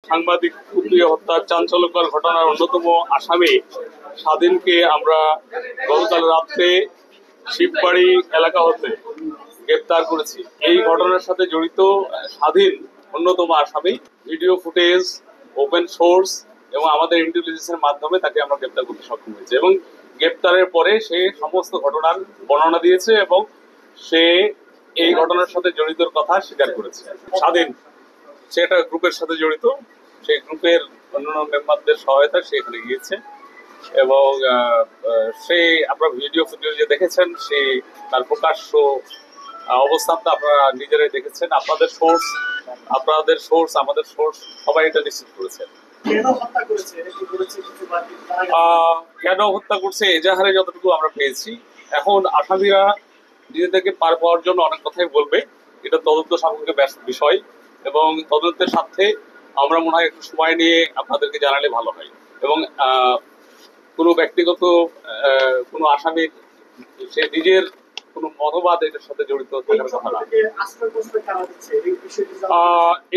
সাংবাদিক কুপিয়ে হত্যার চাঞ্চল্যকর ঘটনার অন্যতম আসামি স্বাধীনকে আমরা গতকাল রাত্রে শিববাড়ি এলাকা হতে গ্রেপ্তার করেছি। এই ঘটনার সাথে জড়িত স্বাধীন অন্যতম আসামি। ভিডিও ফুটেজ, ওপেন সোর্স এবং আমাদের ইন্টেলিজেন্সের মাধ্যমে তাকে আমরা গ্রেপ্তার করতে সক্ষম হয়েছে এবং গ্রেপ্তারের পরে সে সমস্ত ঘটনার বর্ণনা দিয়েছে এবং সে এই ঘটনার সাথে জড়িতর কথা স্বীকার করেছে। স্বাধীন সে একটা গ্রুপের সাথে জড়িত, সেই গ্রুপের অন্যান্য মেম্বারদের সহায়তা সে এখানে গিয়েছে এবং সে আপনারা ভিডিও ফুটেজে দেখেছেন, সে তার প্রকাশ্য অবস্থানটা আপনারা নিজেরাই দেখেছেন। আপনাদের সোর্স, আমাদের সোর্স সবাই এটা নিশ্চিত করেছে। কেন হত্যা করছে এজাহারে যতটুকু আমরা পেয়েছি, এখন আসামিরা নিজেদেরকে পার পাওয়ার জন্য অনেক কথাই বলবে, এটা তদন্ত সাপেক্ষ বিষয় এবং তদন্তের সাথে আমরা মনে হয় একটু সময় নিয়ে আপনাদেরকে জানালে ভালো হয় এবং কোনো ব্যক্তিগত কোনো আসামির সে নিজের কোনো মতবাদ এটার সাথে জড়িত থাকার কথা না।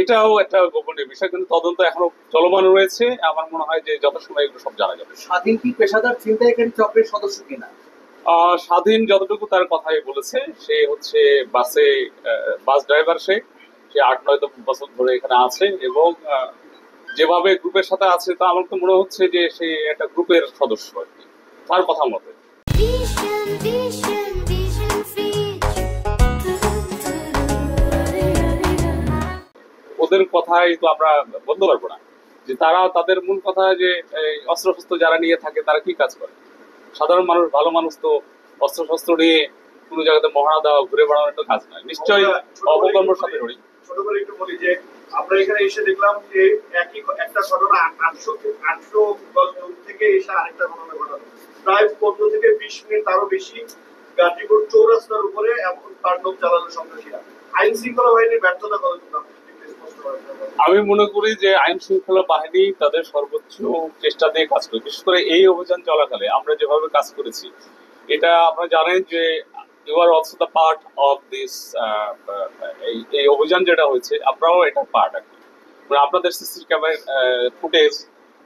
এটাও একটা গোপনীয় বিষয়, কিন্তু তদন্ত এখনো চলমান রয়েছে। আমার মনে হয় যে যথাসময়ে এগুলো সব জানা যাবে। স্বাধীন কি পেশাদার ছিনতাইকারী চক্রের সদস্য কিনা? স্বাধীন যতটুকু তার কথাই বলেছে, সে হচ্ছে বাস ড্রাইভার। সে 8-9 বছর ধরে এখানে আছে এবং যেভাবে গ্রুপের সাথে আছে তা আমার তো মনে হচ্ছে যে সে একটা গ্রুপের সদস্য আর কি, তার কথা মতে। ওদের কথাই তো আমরা বলতে পারবো না যে তারা তাদের মূল কথা যে অস্ত্রশস্ত্র যারা নিয়ে থাকে তারা কি কাজ করে। সাধারণ মানুষ, ভালো মানুষ তো অস্ত্রশস্ত্র নিয়ে কোনো জায়গাতে মহড়া দেওয়া, ঘুরে বেড়ানোর একটা কাজ নয়, নিশ্চয়ই অপকর্মের সাথে জড়িত। ছোট করে একটু বলি যে আমরা এখানে এসে দেখলাম যে একই একটা ঘটনা 800 গজ দূর থেকে এসে আরেকটা ঘটনা ঘটানো, প্রায় 15 থেকে 20 মিনিট আরো বেশি গাজীপুর চৌরাস্তার উপরে এমন তাণ্ডব চালানো সন্ত্রাসীরা। আইন শৃঙ্খলা বাহিনীর ব্যর্থতা কতটুকু? আমি মনে করি যে আইন শৃঙ্খলা বাহিনী তাদের সর্বোচ্চ চেষ্টা দিয়ে কাজ করে। বিশেষ করে এই অভিযান চলাকালে আমরা যেভাবে কাজ করেছি, এটা আপনারা জানেন যে you are also the part of this. এই অভিযান যেটা হয়েছে আপনারাও এটা পার্ট আর কি। আপনাদের সিসি ক্যামেরা ফুটেজ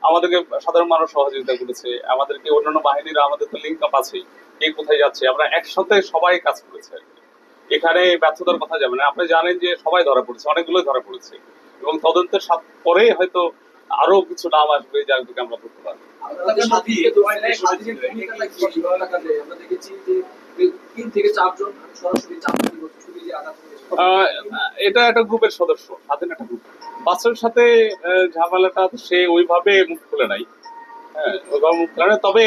আমাদেরকে সাধারণ মানুষ সহযোগিতা করেছে, আমাদেরকে অন্যান্য বাহিনীরা, আমাদের তো লিঙ্ক আপ আছে, কে কোথায় যাচ্ছে, আমরা একসাথে সবাই কাজ করেছে আর কি। এখানে ব্যর্থতার কথা যাবে না। আপনি জানেন যে সবাই ধরা পড়েছে, অনেকগুলোই ধরা পড়েছে এবং তদন্তের পরে হয়তো আরো কিছু নাম আসবে যাদেরকে আমরা ধরতে পারবো। এটা একটা গ্রুপের সদস্য, স্বাধীন একটা গ্রুপ। বাসের সাথে ঝামেলাটা সে ওইভাবে মুখ খুলে নাই, ওইভাবে মুখ খুলে নাই, তবে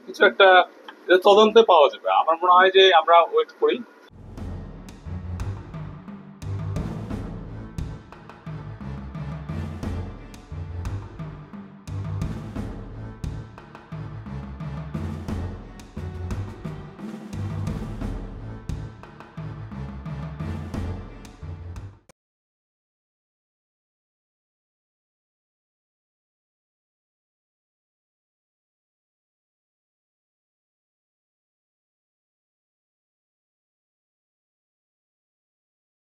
কিছু একটা তদন্তে পাওয়া যাবে। আমার মনে হয় যে আমরা ওয়েট করি।